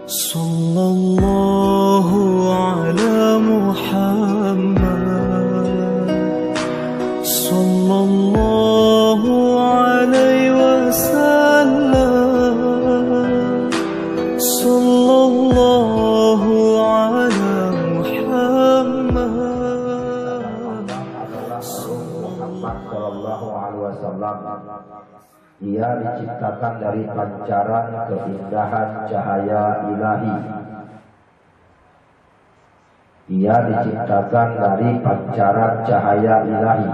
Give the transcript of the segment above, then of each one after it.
Sallallahu ala Muhammad, sallallahu alaihi wasallam, sallallahu ala Muhammad, sallallahu alaihi wasallam. Ia diciptakan dari pancaran keindahan cahaya ilahi. Ia diciptakan dari pancaran cahaya ilahi.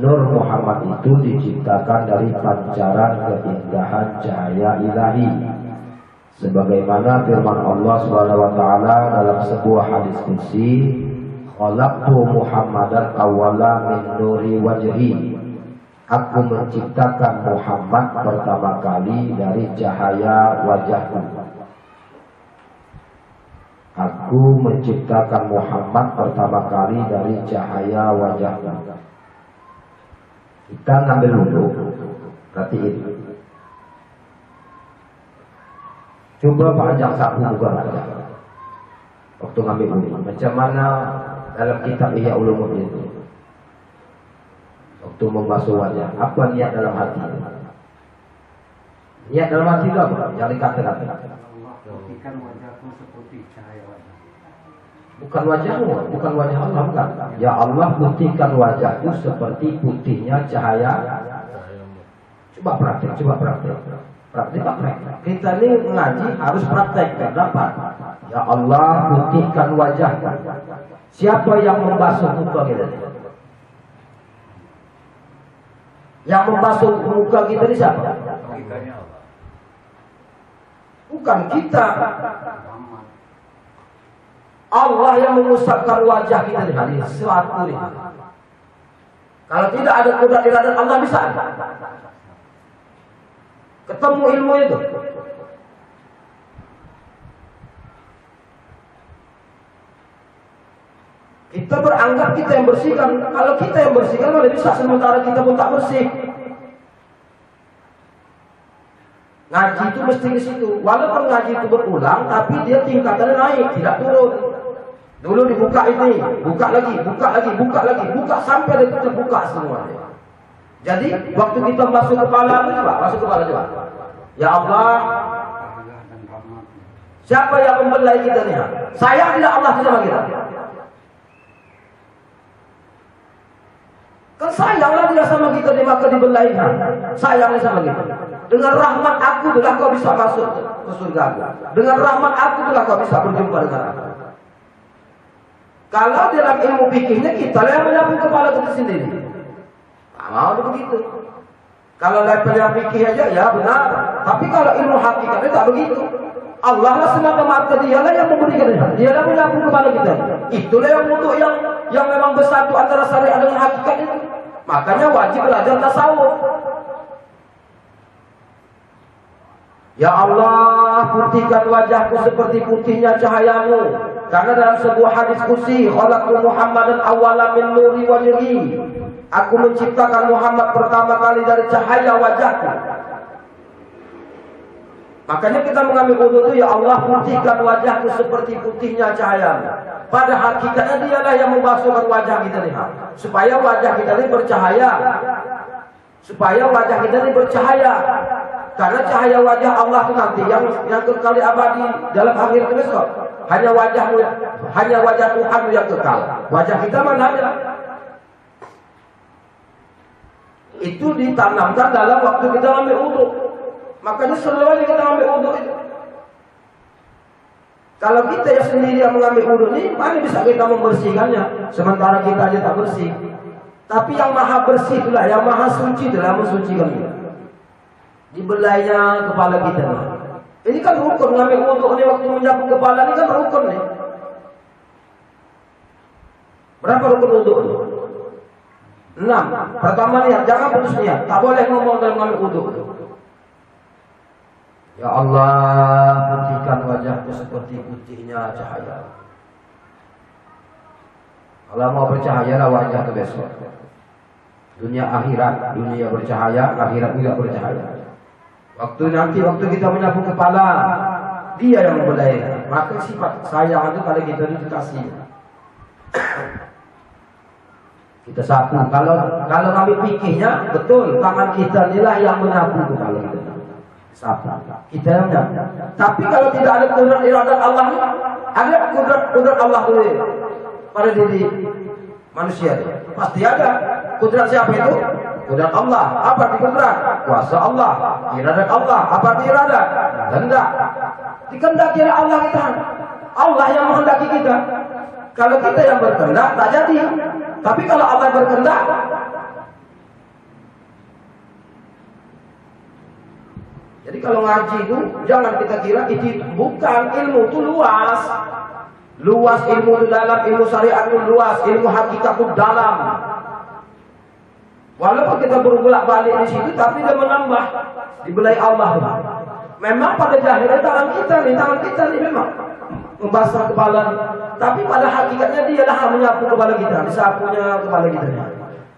Nur Muhammad itu diciptakan dari pancaran keindahan cahaya ilahi. Sebagaimana firman Allah Subhanahu wa taala dalam sebuah hadis qudsi, "Khalaqtu Muhammadan awwala min nuri wajhi." Aku menciptakan Muhammad pertama kali dari cahaya wajahku. Aku menciptakan Muhammad pertama kali dari cahaya wajahku. Kita ngambil wudhu, perhatiin. Coba panjang sapu buka aja. Waktu ngambil wudhu, macam mana dalam kitab Ihya Ulumuddin itu? Waktu membasuh wajah, apa niat dalam hati? Niat dalam hati itu apa? Yang dikatakan. Putihkan wajahku seperti cahaya wajah. Bukan wajahmu, bukan wajah Allah, bukan. Ya Allah, putihkan wajahku seperti putihnya cahaya. Coba praktek. Praktek. Kita ini mengaji harus praktek, dapat. Ya Allah, putihkan wajahku. Siapa yang membasuh muka kita? Yang membasuh muka kita ini siapa? Bukan kita. Allah yang mengusapkan wajah kita di hadis suatu ini. Kalau tidak ada kudrat iradat Allah bisa. Ketemu ilmu itu. Kita beranggap kita yang bersihkan. Kalau kita yang bersihkan mana bisa, sementara kita pun tak bersih. Ngaji itu mesti ke situ. Walaupun ngaji itu berulang, tapi dia tingkatannya naik, tidak turun. Dulu dibuka ini, buka lagi, sampai dia terbuka semua. Jadi waktu kita masuk kepala, coba. Ya Allah, siapa yang membelai kita nih? Sayang tidak Allah sama kita? Kan sayanglah dia sama kita, dia maka dibelainya. Sayangnya sama kita. Dengan rahmat aku itulah kau bisa masuk ke surga. Dengan rahmat aku itulah kau bisa berjumpa dengan aku. Kalau dalam ilmu fikihnya kita yang menyapu kepala kita sendiri. Tak mau begitu. Kalau levelnya fikih aja ya benar. Tapi kalau ilmu hakikatnya tak begitu. Allah lah semata-mata dialah yang memberikan, dialah menyapu kepala kita. Itulah yang untuk yang memang bersatu antara syariat dengan hakikat itu. Makanya wajib belajar tasawuf. Ya Allah, putihkan wajahku seperti putihnya cahayamu. Karena dalam sebuah hadis qudsi, khalaqtu Muhammadan awwala min nuri wajhi. Aku menciptakan Muhammad pertama kali dari cahaya wajahku. Makanya kita mengambil wudhu itu, ya Allah, putihkan wajahku seperti putihnya cahayamu. Pada hakikatnya dialah yang membasuhkan wajah kita ini, supaya wajah kita ini bercahaya. Karena cahaya wajah Allah itu nanti yang kekal abadi dalam akhir besok. Hanya wajah Tuhan yang kekal. Wajah kita mana ada? Itu ditanamkan dalam waktu kita ambil wudhu. Makanya selalu kita ambil wudhu itu. Kalau kita yang sendiri yang mengambil wudhu ini, mana bisa kita membersihkannya? Sementara kita aja tak bersih. Tapi yang maha bersih itulah, yang maha suci itulah mensucikan kita. Dibelainya kepala kita. Ini kan rukun mengambil wudhu ini, waktu menyapu kepala ini kan rukun nih. Berapa rukun wudhu? 6. Pertama niat, jangan putus niat. Tak boleh ngomong dalam mengambil wudhu. Ya Allah, putihkan wajahku seperti putihnya cahaya. Kalau mau bercahaya lah wajah itu besok. Dunia akhirat, dunia bercahaya, akhirat juga bercahaya. Waktu kita menyapu kepala, dia yang membelai. Maka sifat sayang itu kalau kita dikasih. Kita sapu. Kalau ngambil fikihnya, betul tangan kita inilah yang menyapu kalau kita sapu. Kita yang menyapu. Tapi kalau tidak ada kudrat iradat Allah, ada kudrat Allah dulu pada diri manusia. Pasti ada. Kudrat siapa itu? Kudrat Allah. Apa arti kudrat? Kuasa Allah. Iradat Allah. Apa arti iradat? Kehendak. Dikehendaki Allah kita. Allah yang menghendaki kita. Kalau kita yang berkehendak tak jadi. Tapi kalau Allah berkehendak, jadi kalau ngaji itu jangan kita kira itu bukan ilmu itu luas. Luas ilmu itu dalam, ilmu syariat itu luas, ilmu hakikat itu dalam. Walaupun kita berbolak-balik di situ, tapi dia menambah dibelai Allah. Memang pada jahilnya tangan kita nih memang membasah kepala. Tapi pada hakikatnya dia lah menyapu kepala kita, disapunya kepala kita.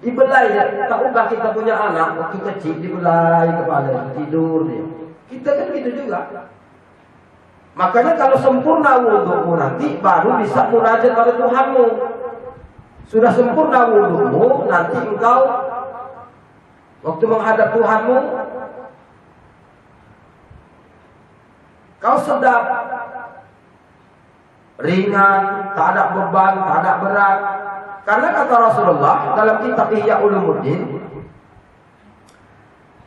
Dibelai ya, tak ubah kita punya anak waktu kecil dibelai kepala tidur dia. Kita kan gitu juga. Makanya kalau sempurna wudu'mu nanti baru bisa munajat pada Tuhanmu. Sudah sempurna wudu'mu nanti engkau waktu menghadap Tuhanmu kau sedap, ringan, tak ada beban, tak ada berat. Karena kata Rasulullah dalam kitab Ihya Ulumuddin,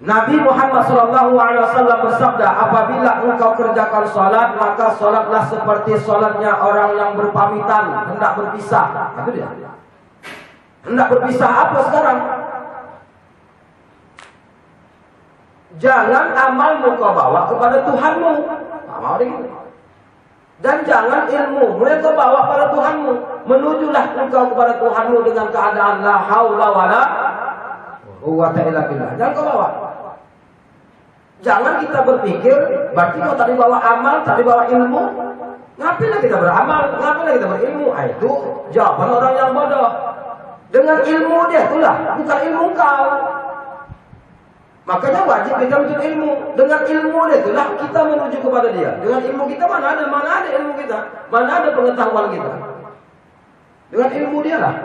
Nabi Muhammad SAW bersabda, apabila engkau kerjakan salat, maka salatlah seperti salatnya orang yang berpamitan, hendak berpisah. Itu dia. Hendak berpisah apa sekarang? Jangan amalmu kau bawa kepada Tuhanmu. Mau gitu. Dan jangan ilmu kau bawa pada Tuhanmu. Menujulah engkau kepada Tuhanmu dengan keadaan la haula wala quwwata illa billah. Jangan kau bawa. Jangan kita berpikir berarti kau tadi bawa amal, tadi bawa ilmu. Ngapain kita beramal? Ngapain kita berilmu? Itu jawaban orang yang bodoh. Dengan ilmu dia itulah, bukan ilmu kau. Makanya wajib kita menuntut ilmu. Dengan ilmu dia itulah kita menuju kepada dia. Dengan ilmu kita mana ada ilmu kita, mana ada pengetahuan kita. Dengan ilmu dia lah.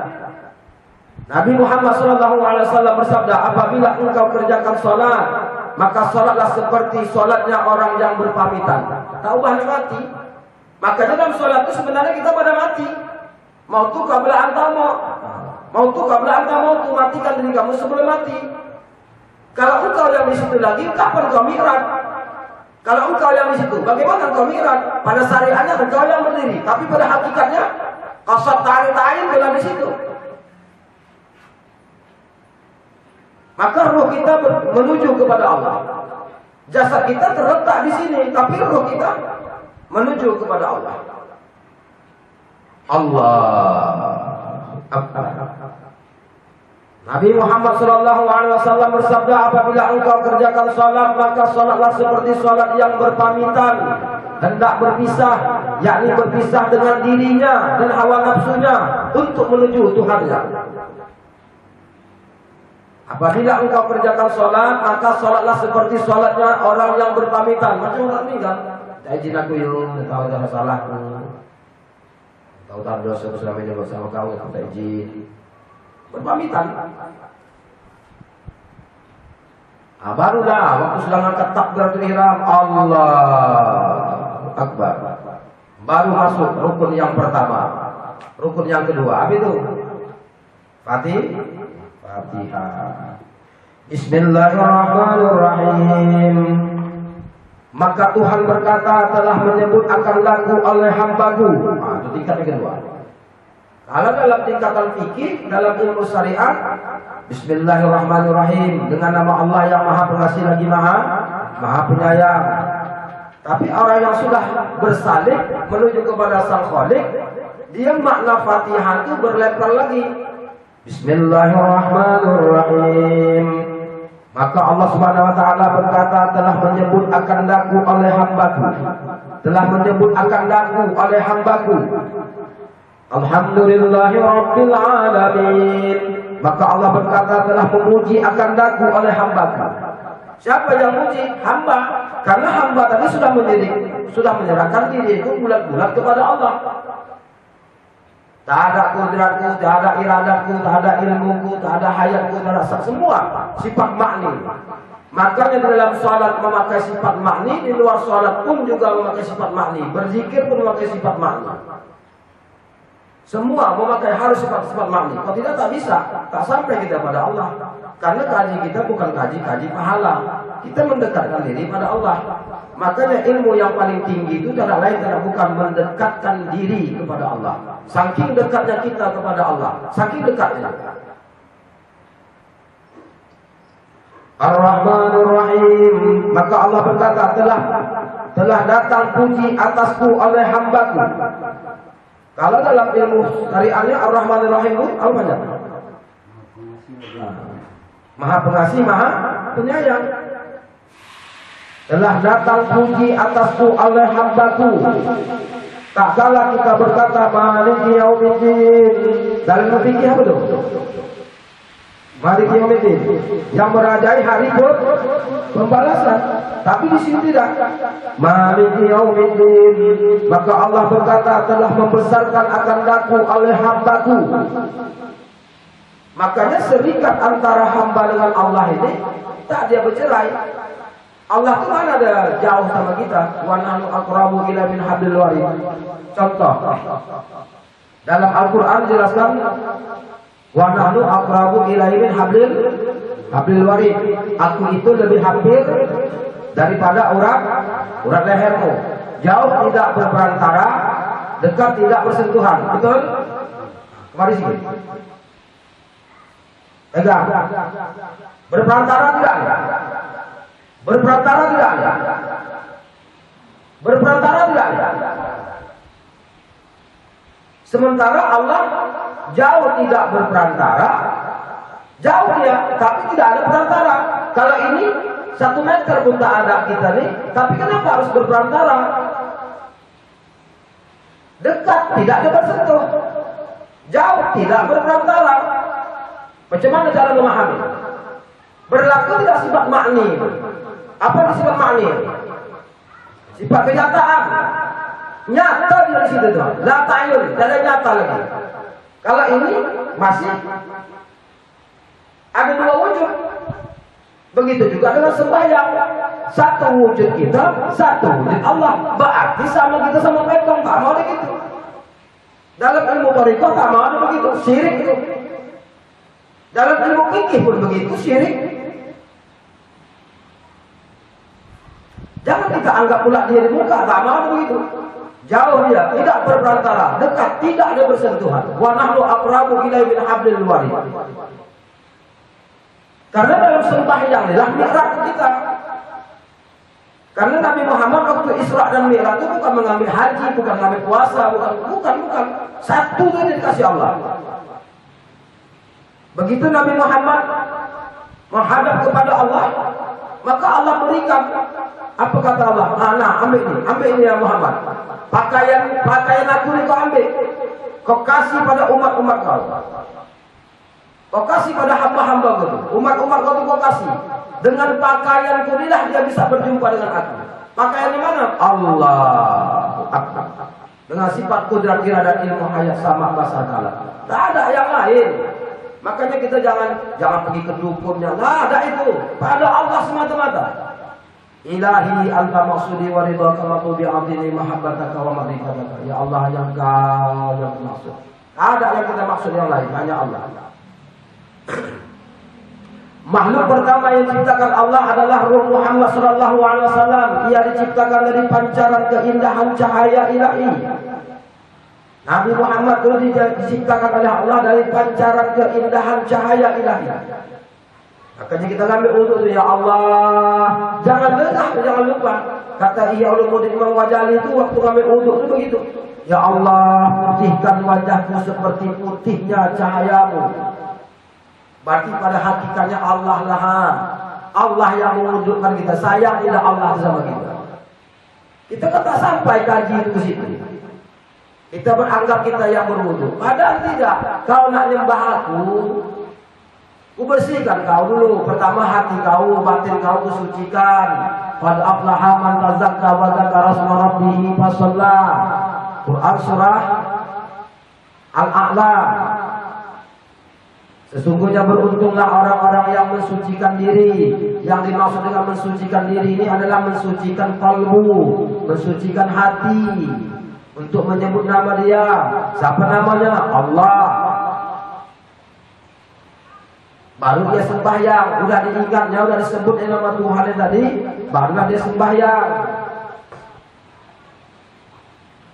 Nabi Muhammad SAW bersabda, apabila engkau kerjakan sholat, maka sholatlah seperti sholatnya orang yang berpamitan. Tak ubah mati. Makanya dalam sholat itu sebenarnya kita pada mati. Mautu qabla anta mautu qabla anta mautu, matikan diri kamu sebelum mati. Kalau engkau yang di situ lagi, kapan kau mi'raj? Kalau engkau yang di situ, bagaimana engkau mi'raj? Pada syariatnya engkau yang berdiri, tapi pada hakikatnya qasad ta'in dalam di situ. Maka ruh kita menuju kepada Allah. Jasad kita terletak di sini, tapi ruh kita menuju kepada Allah. Nabi Muhammad SAW bersabda, apabila engkau kerjakan salat, maka salatlah seperti salat yang berpamitan, hendak berpisah, yakni berpisah dengan dirinya dan hawa nafsunya untuk menuju Tuhannya. Apabila engkau kerjakan salat, maka salatlah seperti salatnya orang yang berpamitan. Macam orang meninggal, tak izin aku yuk, tahu ada salahku, tahu tak dosa selama ini bersama kau, tak izin. Berpamitan. Barulah waktu sudah angkat takbiratul ihram, Allahu Akbar, baru masuk rukun yang pertama. Rukun yang kedua apa itu? Fatihah. Bismillahirrahmanirrahim. Maka Tuhan berkata, telah menyebut akan lagu oleh hambaku. Itu tingkat yang kedua. Kalau dalam tingkatan fikih, dalam ilmu syariat, Bismillahirrahmanirrahim, dengan nama Allah yang Maha Pengasih lagi Maha Penyayang. Tapi orang yang sudah bersalik menuju kepada Sang Khalik, dia makna Fatihah itu berlebar lagi. Bismillahirrahmanirrahim. Maka Allah Subhanahu wa taala berkata, telah menyebut akan lagu oleh hambaku. Telah menyebut akan lagu oleh hambaku. Alhamdulillahi Rabbil Alamin. Maka Allah berkata, telah memuji akan lagu oleh hambaku. Siapa yang muji? Hamba. Karena hamba tadi sudah menyerahkan diri itu bulat-bulat kepada Allah. Tak ada kudratku, tak ada iradatku, tak ada ilmuku, tak ada hayatku, tak ada semua sifat makni. Makanya dalam salat memakai sifat makni, di luar salat pun juga memakai sifat makni. Berzikir pun memakai sifat makni. Semua memakai harus sifat-sifat makni. Kalau tidak tak bisa, tak sampai kita pada Allah. Karena kaji kita bukan kaji pahala. Kita mendekatkan diri pada Allah. Makanya ilmu yang paling tinggi itu tidak lain tidak bukan mendekatkan diri kepada Allah. Saking dekatnya kita kepada Allah, saking dekatnya. Ar-Rahmanur Rahim. Maka Allah berkata, telah datang puji atasku oleh hambaku. Kalau dalam ilmu syariatnya Ar-Rahmanur Rahim itu apa namanya? Maha pengasih, maha penyayang. Telah datang puji atasku oleh hambaku. Tak kalah kita berkata Maliki Yaumiddin. Dalam fikih apa tu? Maliki Yaumiddin, yang merajai hari pembalasan. Tapi di sini tidak. Maliki Yaumiddin. Maka Allah berkata telah membesarkan akan daku oleh hambaku. Makanya serikat antara hamba dengan Allah ini tak dia bercerai. Allah itu mana ada jauh sama kita. Wa nahnu aqrabu ila min hablil warid. Contoh. Dalam Al-Qur'an jelaskan wa nahnu aqrabu ila min hablil warid. Aku itu lebih hampir daripada urat lehermu. Jauh tidak berperantara, dekat tidak bersentuhan. Betul? Mari sini. Pegang. Berperantara tidak ada. Berperantara tidak ada. Berperantara tidak ada. Sementara Allah jauh tidak berperantara, jauh dia, tapi tidak ada perantara. Kalau ini 1 meter pun tak ada kita nih, tapi kenapa harus berperantara? Dekat tidak ada bersentuh, jauh tidak berperantara. Macam mana cara memahami? Berlaku tidak sifat makni. Apa sifat makni? Sifat kenyataan. Nyata di situ tuh. La ta'yun, tidak nyata lagi. Kalau ini masih ada 2 wujud. Begitu juga dengan sembahyang. 1 wujud kita, 1 wujud Allah. Berarti sama kita sama petong, tak mau begitu. Dalam ilmu thariqah tak mau ada begitu, syirik itu. Dalam ilmu fikih pun begitu, syirik. Jangan kita anggap pula dia di muka, tak mau begitu. Jauh dia, tidak berperantara, dekat, tidak ada bersentuhan. Wa nahnu aqrabu ilaihi min hablil warid. Karena dalam sembahyang inilah mi'raj kita. Karena Nabi Muhammad waktu Isra dan Mi'raj itu bukan mengambil haji, bukan mengambil puasa, bukan. Satu saja dikasih Allah. Begitu Nabi Muhammad menghadap kepada Allah, maka Allah berikan. Apa kata Allah? Nah, ambil ini ya Muhammad. Pakaian aku ini kau ambil. Kau kasih pada umat-umat kau. Kau kasih pada hamba-hamba kau. Umat-umat kau kau kasih. Dengan pakaian ku inilah dia bisa berjumpa dengan aku. Pakaian di mana? Allah. Dengan sifat kudrat iradat ilmu hayat sama bahasa kala. Tak ada yang lain. Makanya kita jangan pergi ke dukunnya. Nah, ada itu. Pada Allah semata-mata. Ilahi anta maksudi wa ridhaka matubi abdini mahabbataka wa ma'rifataka. Ya Allah, yang kau yang maksud. Ada yang kita maksud yang lain, hanya Allah. Makhluk pertama yang diciptakan Allah adalah Ruh Muhammad sallallahu alaihi wasallam. Ia diciptakan dari pancaran keindahan cahaya ilahi. Nabi Muhammad itu diciptakan oleh Allah dari pancaran keindahan cahaya ilahi. Makanya kita ambil wudhu itu, ya Allah, jangan lupa. Kata Ihya Ulumuddin Imam Ghazali itu waktu ambil wudhu itu begitu. Ya Allah, putihkan wajahku seperti putihnya cahayamu. Berarti pada hakikatnya Allah lah. Allah yang mewudhukan kita. Sayang tidak Allah sama kita. Kita kan tak sampai kaji itu ke situ. Kita beranggap kita yang berwudhu. Padahal tidak. Kau nak nyembah aku, Ku bersihkan kau dulu. Pertama hati kau, batin kau ku sucikan. Qad aflaha man tazakka wa dzakara asma rabbih fasalla. Quran surah Al-A'la. Sesungguhnya beruntunglah orang-orang yang mensucikan diri. Yang dimaksud dengan mensucikan diri ini adalah mensucikan kalbu, mensucikan hati, untuk menyebut nama dia. Siapa namanya? Allah. Baru dia sembahyang, udah diingatnya, udah disebut nama Tuhan tadi, barulah dia sembahyang.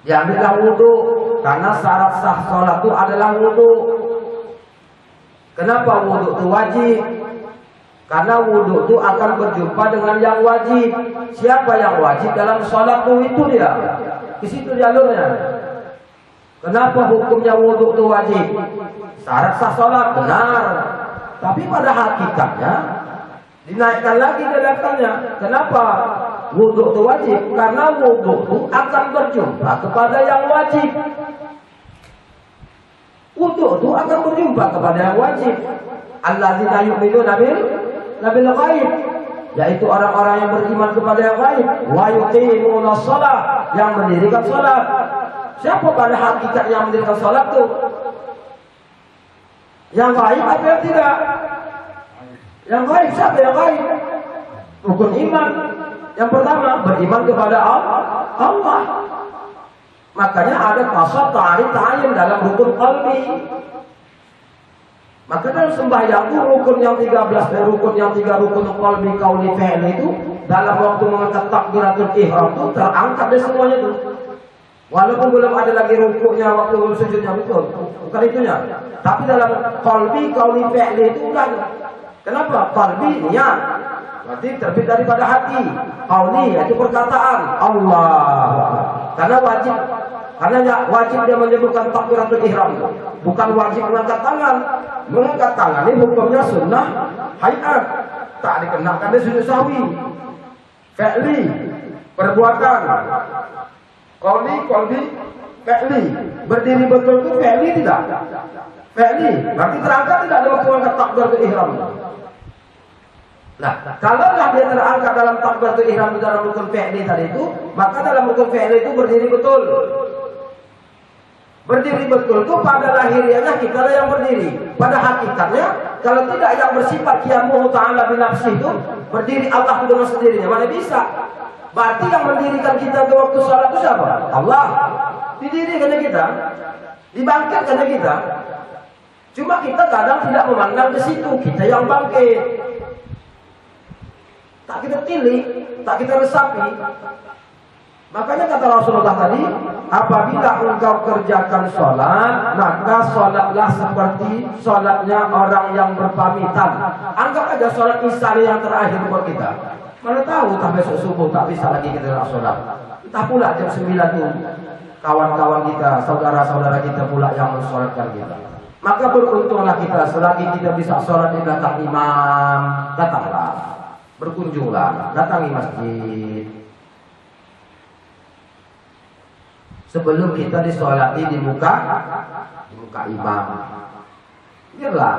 Diambillah wudhu, karena syarat sah sholat itu adalah wudhu. Kenapa wudhu itu wajib? Karena wudhu itu akan berjumpa dengan yang wajib. Siapa yang wajib dalam sholat itu dia. Di situ jalurnya. Kenapa hukumnya wudhu itu wajib? Syarat sah sholat benar. Tapi pada hakikatnya dinaikkan lagi ke levelnya. Kenapa wudhu itu wajib? Karena wudhu itu akan berjumpa kepada yang wajib. Wudhu itu akan berjumpa kepada yang wajib. Alladzina yu'minuna bil ghaib, yaitu orang-orang yang beriman kepada yang ghaib. Wa yuqimuna shalah, yang mendirikan salat. Siapa pada hakikatnya yang mendirikan salat itu? Yang gaib apa yang tidak? Yang gaib siapa yang gaib? Rukun iman. Yang pertama beriman kepada Allah. Makanya ada qasad ta'rif ta'yin dalam rukun qalbi. Maka dalam sembahyang itu rukun yang 13 dan rukun yang 3 rukun qalbi qauli fi'li itu dalam waktu mengangkat takbiratul ihram itu terangkat dari semuanya itu. Walaupun belum ada lagi rukuknya waktu sujudnya, betul. Bukan itunya. Tapi dalam qalbi qauli fi'li itu kan. Kenapa? Qalbi niat. Berarti terbit daripada hati. Qauli itu perkataan Allah. Karena wajib. Karena wajib dia menyebutkan takbiratul ihram. Bukan wajib mengangkat tangan. Mengangkat tangan ini hukumnya sunnah hayat. Tak dikenakan dia sujud sahwi. Fi'li perbuatan. Qauli, fi'li. Berdiri betul itu fi'li tidak? Fi'li. Berarti terangkat tidak dalam mengangkat takbiratul ihram. Nah, kalaulah dia terangkat dalam takbiratul ihram dalam rukun fi'li tadi itu, maka dalam rukun fi'li itu berdiri betul. Berdiri betul itu pada lahiriahnya kita yang berdiri. Pada hakikatnya, kalau tidak yang bersifat qiyamuhu ta'ala binafsi itu, berdiri Allah itu dengan sendirinya, mana bisa? Berarti yang mendirikan kita ke waktu sholat itu siapa? Allah. Didirikannya kita, dibangkitkannya kita. Cuma kita kadang tidak memandang ke situ, kita yang bangkit. Tak kita tilik, tak kita resapi. Makanya kata Rasulullah tadi, apabila engkau kerjakan sholat, maka sholatlah seperti sholatnya orang yang berpamitan. Anggap aja sholat isya yang terakhir buat kita. Mana tahu tak besok subuh tak bisa lagi kita sholat. Entah pula jam 9 itu kawan-kawan kita, saudara-saudara kita pula yang mensolatkan kita. Maka beruntunglah kita selagi kita bisa sholat di belakang imam, datanglah. Berkunjunglah, datangi masjid. Sebelum kita disolati di muka imam, biarlah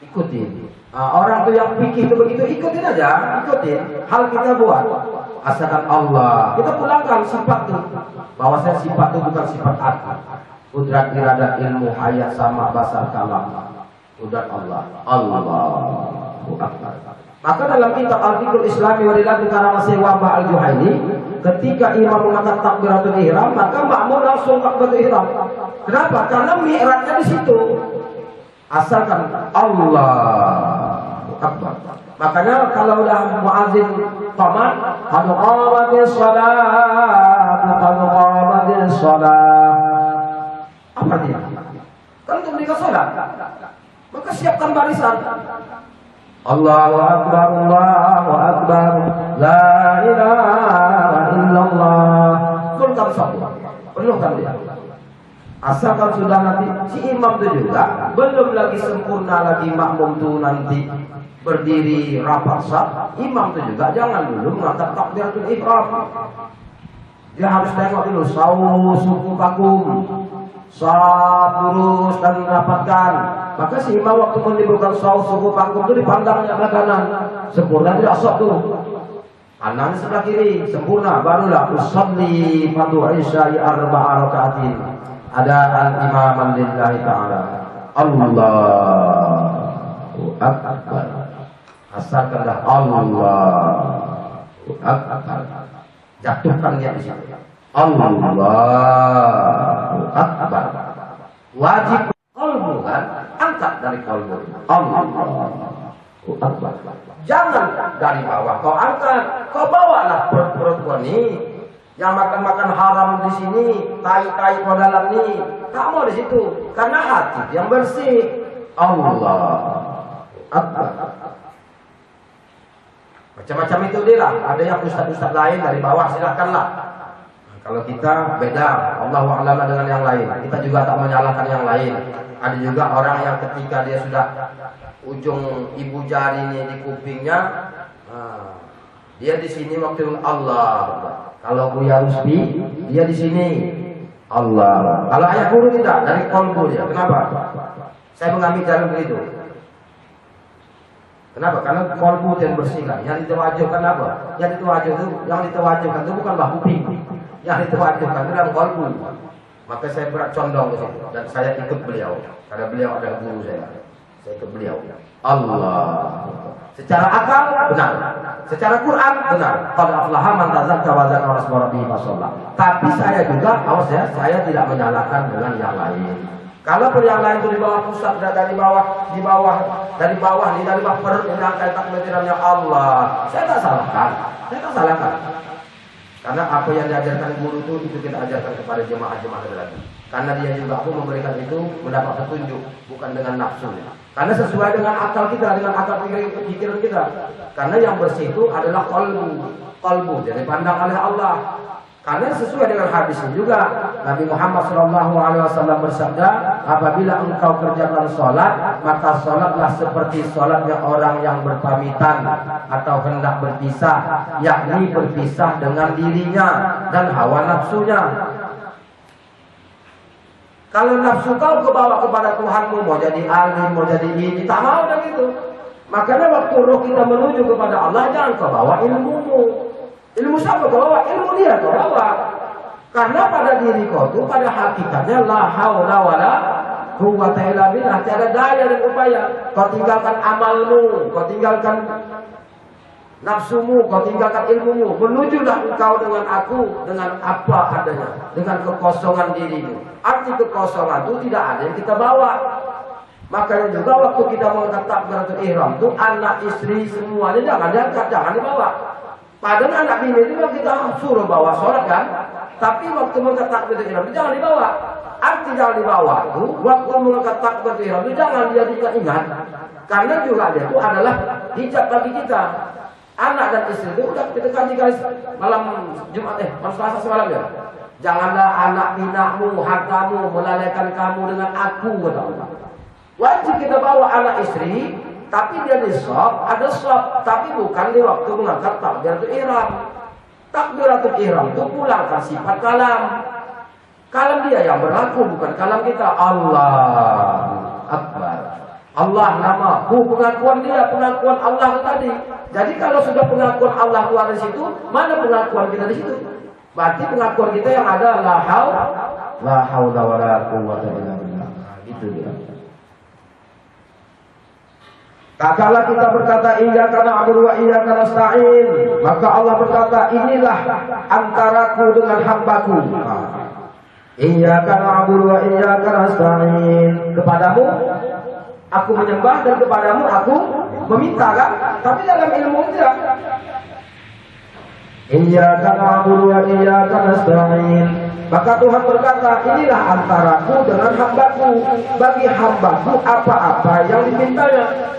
ikutin. Orang tuh yang pikir itu begitu, ikutin aja, ikutin. Hal kita buat, asalkan Allah. Kita pulangkan sifat itu, bahwa saya sifat itu bukan sifat hati. Kudrat, iradat, ilmu, hayat, sama, basar, kalam. Kudrat Allah. Allahu Akbar. Maka dalam kitab Al-Fiqhul Islami Walilatu Karamasi Wabah Al-Juhaini, ketika imam mengangkat takbiratul ihram, maka makmum langsung takbiratul ihram. Kenapa? Karena mi'rajnya di situ. Asalkan Allahu Akbar. Makanya kalau udah muadzin qamat, qad qamatis shalah, qad qamatis shalah. Apa dia? Kan untuk mereka salat. Maka siapkan barisan. Allahu Akbar, Allahu Akbar, la ilaha illallah. Fullkan satu, penuhkan dia. Asalkan sudah nanti si imam itu juga belum lagi sempurna lagi makmum itu nanti berdiri rapat sah, imam itu juga jangan dulu mengangkat takbiratul ihram. Dia harus tengok dulu sawu suku kakum, saf lurus dan dirapatkan. Maka si imam waktu menimbulkan saus suku panggung itu dipandangnya sebelah kanan. Sempurna tidak sok tuh. Kanan sebelah kiri sempurna, barulah usolli fadu isya'i arba'a raka'atin. Ada al-imaman lillahi ta'ala. Allahu akbar. Asalkanlah Allahu akbar. Jatuhkan dia di situ. Allahu akbar. Wajib qalbu kan, angkat dari qalbu. Allahu akbar. Jangan dari bawah kau angkat, kau bawalah perut ini yang makan haram di sini, tai kau dalam ini, kamu di situ, karena hati yang bersih. Allah Akbar. Macam-macam itu dia lah. Ada yang ustaz-ustaz lain dari bawah, silakanlah. Nah, kalau kita beda, Allahu a'lam dengan yang lain. Kita juga tak menyalahkan yang lain. Ada juga orang yang ketika dia sudah ujung ibu jari ini di kupingnya, dia di sini waktu Allah. Kalau Buya Rusbi, dia di sini Allah. Kalau ayah guru tidak, dari kolbu dia. Kenapa? Saya mengambil jalur begitu. Kenapa? Karena kolbu dan bersih kan. Yang ditawajuhkan apa? Yang ditawajuhkan itu bukanlah kuping. Yang ditawajuhkan itu dalam kolbu. Maka saya berat condong ke situ dan saya ikut beliau. Karena beliau adalah guru saya. Saya ikut beliau. Allah. Secara akal benar. Secara Quran benar. Qad aflaha man tazakka wa zakara asma rabbih fasalla. Tapi saya juga, awas ya, saya tidak menyalahkan dengan yang lain. Kalau yang lain itu di bawah pusat, dari bawah perut menangkai takbirannya Allah, saya tak salahkan. Karena apa yang diajarkan guru itu kita ajarkan kepada jemaah-jemaah lagi. Karena dia juga pun memberikan itu mendapat petunjuk, bukan dengan nafsu. Karena sesuai dengan akal kita, dengan akal pikiran kita. Karena yang bersih itu adalah qalbu, jadi pandang oleh Allah. Karena sesuai dengan hadisnya juga, Nabi Muhammad SAW bersabda, apabila engkau kerjakan sholat, maka sholatlah seperti sholatnya orang yang berpamitan atau hendak berpisah, yakni berpisah dengan dirinya dan hawa nafsunya. Kalau nafsu kau kebawa kepada Tuhanmu, mau jadi alim, mau jadi ini, tak mau dan gitu. Makanya waktu roh kita menuju kepada Allah, jangan kau bawa ilmumu. Ilmu siapa kau bawa? Ilmu dia kau bawa. Karena pada diri kau itu, pada hakikatnya la haula wala quwwata illa billah, tiada daya dan upaya. Kau tinggalkan amalmu, kau tinggalkan nafsumu, kau tinggalkan ilmumu, menujulah engkau dengan aku, dengan apa adanya, dengan kekosongan dirimu. Arti kekosongan itu tidak ada yang kita bawa. Makanya juga waktu kita mengangkat takbiratul ihram itu anak istri semuanya jangan diangkat, jangan dibawa. Padahal anak bini itu kita suruh bawa sholat kan, tapi waktu mengangkat takbiratul ihram itu jangan dibawa. Arti jangan dibawa itu waktu mengangkat takbiratul ihram itu jangan dia ingat, karena juga dia itu adalah hijab bagi kita. Anak dan istri itu udah kita kaji guys malam Jumat malam Selasa semalam ya. Janganlah anak pinakmu, hartamu melalaikan kamu dengan aku, kata Allah. Wajib kita bawa anak istri, tapi dia di shop, ada shop, tapi bukan di waktu mengangkat takbiratul ihram. Takbiratul ihram itu pulangkan sifat kalam. Kalam dia yang berlaku, bukan kalam kita. Allah Akbar. Allah namaku, pengakuan dia, pengakuan Allah tadi. Jadi kalau sudah pengakuan Allah keluar dari situ, mana pengakuan kita di situ? Berarti pengakuan kita yang ada la haula wala quwwata illa billah. Itu dia. Katalah kita berkata iyyaka na'budu wa iyyaka nasta'in, maka Allah berkata inilah antaraku dengan hambaku. Iyyaka na'budu wa iyyaka nasta'in, kepadamu aku menyembah dan kepadamu aku meminta kan? Tapi dalam ilmu tidak. Iyyaka na'budu wa iyyaka nasta'in, maka Tuhan berkata inilah antaraku dengan hambaku, bagi hambaku apa-apa yang dimintanya.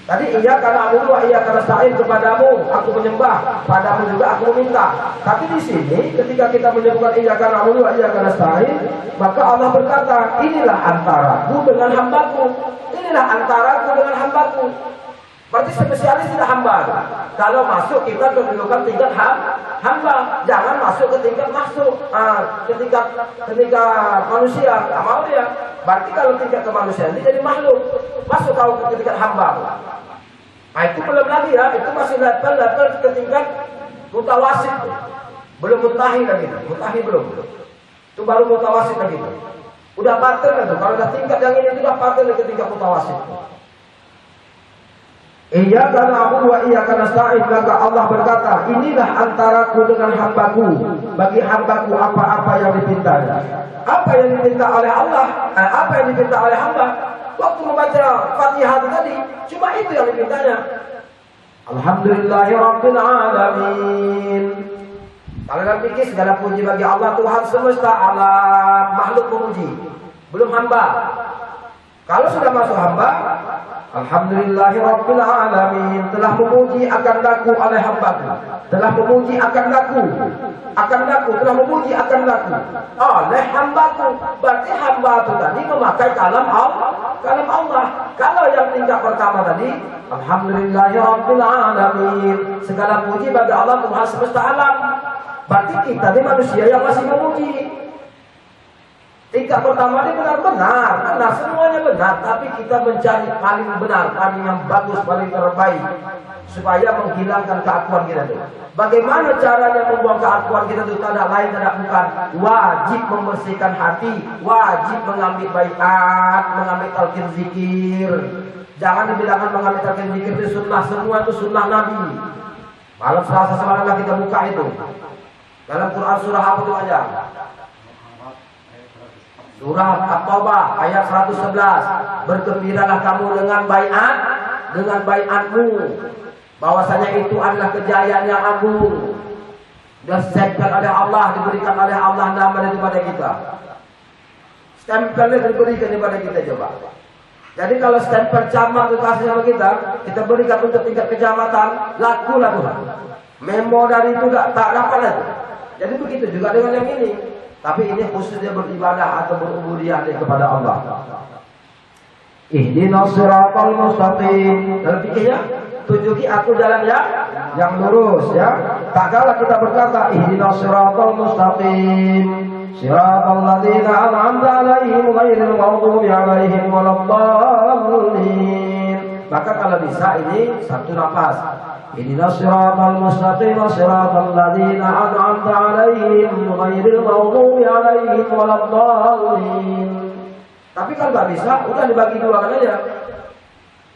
Tadi iyyaka na'budu wa iyyaka nasta'in, kepadamu aku menyembah, padamu juga aku meminta. Tapi di sini ketika kita menyebutkan iyyaka na'budu wa iyyaka nasta'in, maka Allah berkata inilah antaraku dengan hambaku. Inilah antaraku dengan hambaku. Berarti spesialis tidak hamba. Kalau masuk kita kedudukan tingkat hamba, jangan masuk ke tingkat masuk, ketika manusia. Tidak mau dia. Berarti kalau tingkat kemanusiaan ini jadi makhluk, masuk kau ke tingkat hamba. Nah itu belum lagi ya, itu masih level ke tingkat mutawasid, belum mutahi lagi, mutahi belum. Itu baru mutawasid lagi. Udah paten kan tuh, kalau udah tingkat yang ini sudah paten ke tingkat mutawasid. Iyyaka na'budu wa iyyaka nasta'in, maka Allah berkata, inilah antaraku dengan hambaku, bagi hambaku apa-apa yang dipintanya. Apa yang diminta oleh Allah, apa yang diminta oleh hamba, waktu membaca Fatihah tadi, cuma itu yang dipintanya. Alhamdulillahirabbil alamin. Kalau dalam fikih segala puji bagi Allah Tuhan semesta alam, makhluk memuji, belum hamba. Kalau sudah masuk hamba, Alhamdulillahirabbil alamin, telah memuji akan laku oleh hambaku, telah memuji akan laku, telah memuji akan laku oleh hambaku. Berarti hamba itu tadi memakai kalam Allah. Kalau yang tingkat pertama tadi, Alhamdulillahirabbil alamin, segala puji bagi Allah Tuhan semesta alam. Berarti kita ini manusia yang masih memuji. Tingkat pertama ini benar, semuanya benar, tapi kita mencari paling benar, paling yang bagus, paling terbaik, supaya menghilangkan keakuan kita itu. Bagaimana caranya membuang keakuan kita itu? Tidak lain, tidak bukan, wajib membersihkan hati, wajib mengambil baiat, mengambil talqin zikir. Jangan dibilangkan mengambil talqin zikir itu sunnah, semua itu sunnah Nabi. Malam Selasa semalam kita buka itu dalam Quran surah apa itu aja? Surah At-Taubah ayat 111. Bergembiralah kamu dengan baiatmu, bahwasanya itu adalah kejayaan yang agung. Dan stempel oleh Allah, diberikan oleh Allah nama itu pada kita. Stempelnya diberikan kepada kita, coba. Jadi kalau stempel camat dikasih sama kita berikan untuk tingkat kecamatan, laku. Memo dari itu tak dapat lagi. Jadi begitu juga dengan yang ini. Tapi ini khususnya beribadah atau berubudiyah kepada Allah. Ihdinas siratal mustaqim. Dalam fikihnya, tunjuki aku jalan yang lurus ya. Tak kalah kita berkata ihdinas siratal mustaqim, siratal ladzina an'amta 'alaihim ghairil maghdubi 'alaihim waladdallin. Maka kalau bisa ini satu nafas. Ihdinas siratal mustaqim, siratal ladzina an'amta 'alaihim ghairil maghdubi 'alaihim waladdallin. Tapi kalau nggak bisa, udah dibagi dua kan aja.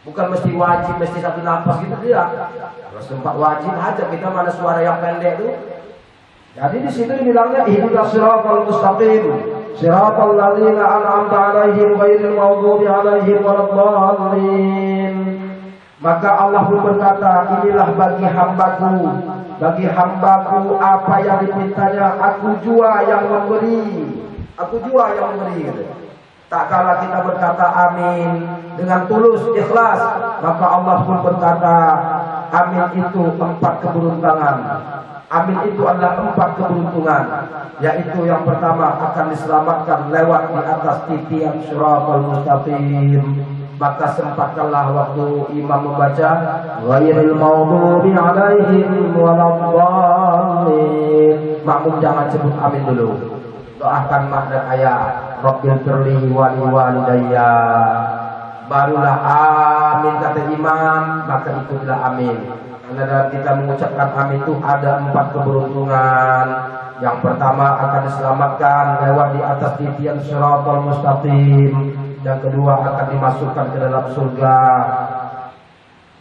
Bukan mesti wajib, mesti satu nafas gitu dia. Kalau sempat wajib aja, kita mana suara yang pendek tuh. Jadi di situ dibilangnya ihdinas siratal mustaqim, siratal ladzina an'amta 'alaihim ghairil maghdubi 'alaihim waladdallin. Maka Allah pun berkata, inilah bagi hambaku apa yang dipintanya, aku jua yang memberi. Tak kala kita berkata amin dengan tulus, ikhlas, maka Allah pun berkata, amin itu 4 keberuntungan. Amin itu adalah 4 keberuntungan, yaitu yang pertama akan diselamatkan lewat di atas titian siratal mustaqim. Maka sempatkanlah waktu imam membaca ghairil maghdubi 'alaihim waladdallin, makmum jangan sebut amin dulu, doakan makna ayat Rabbil firli wali walidayya, barulah amin kata imam, maka ikutlah amin. Karena dalam kita mengucapkan amin itu ada 4 keberuntungan. Yang pertama akan diselamatkan lewat di atas titian siratal mustaqim. Yang kedua akan dimasukkan ke dalam surga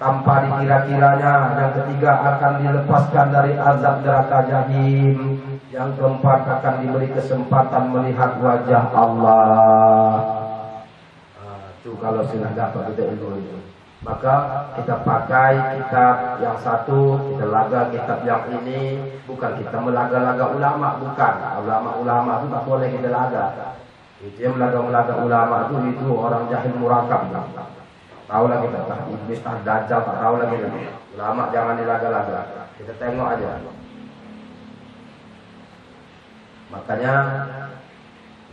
tanpa dikira-kiranya. Yang ketiga akan dilepaskan dari azab neraka jahim. Yang keempat akan diberi kesempatan melihat wajah Allah. Itu kalau sudah dapat kita ilmu itu, maka kita pakai kitab yang satu, kita laga kitab yang ini. Bukan kita melaga-laga ulama, bukan. Ulama-ulama itu tak boleh kita laga. Itu yang melaga ulama itu orang jahil murakab. Tahu lagi tak iblis, tak dajjal, tak tahu lagi. Ulama jangan dilaga-laga. Kita tengok aja. Makanya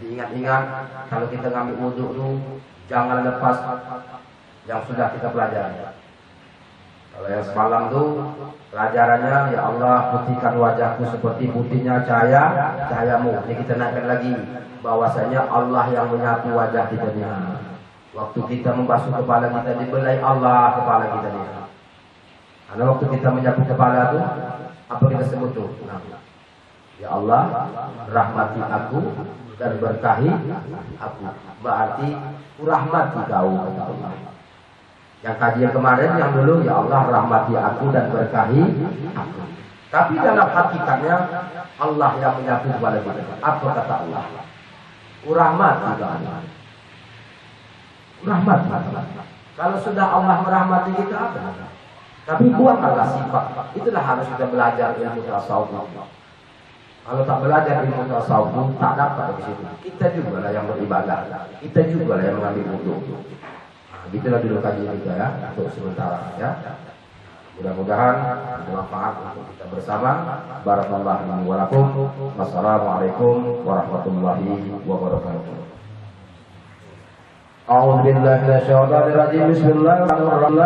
diingat-ingat kalau kita ngambil wudhu itu jangan lepas yang sudah kita pelajari. Kalau yang semalam tuh pelajarannya, ya Allah putihkan wajahku seperti putihnya cahayamu. Ini kita naikkan lagi bahwasanya Allah yang menyapu wajah kita ni. Waktu kita membasuh kepala kita dibelai Allah kepala kita ni. Karena waktu kita menyapu kepala tu apa kita sebut tu? Ya Allah rahmati aku dan berkahi aku. Berarti rahmati kau kata Allah. Yang kajian kemarin yang dulu, ya Allah rahmati aku dan berkahi aku. Tapi dalam hakikatnya Allah yang menyapu kepala kita. Apa kata Allah? Rahmati kau. Rahmat. Kalau sudah Allah merahmati kita apa? Tapi buanglah sifat. Itulah harus kita belajar ilmu tasawuf. Kalau tak belajar ilmu tasawuf tak dapat di situ. Kita juga lah yang beribadah. Kita juga lah yang mengambil wudu. Gitulah dulu kajian kita ya, untuk sementara ya. Mudah-mudahan bermanfaat untuk kita bersama. Barakallahu wa lakum. Wassalamualaikum warahmatullahi wabarakatuh. A'udzu billahi minasyaitonir rajim. Bismillahirrahmanirrahim.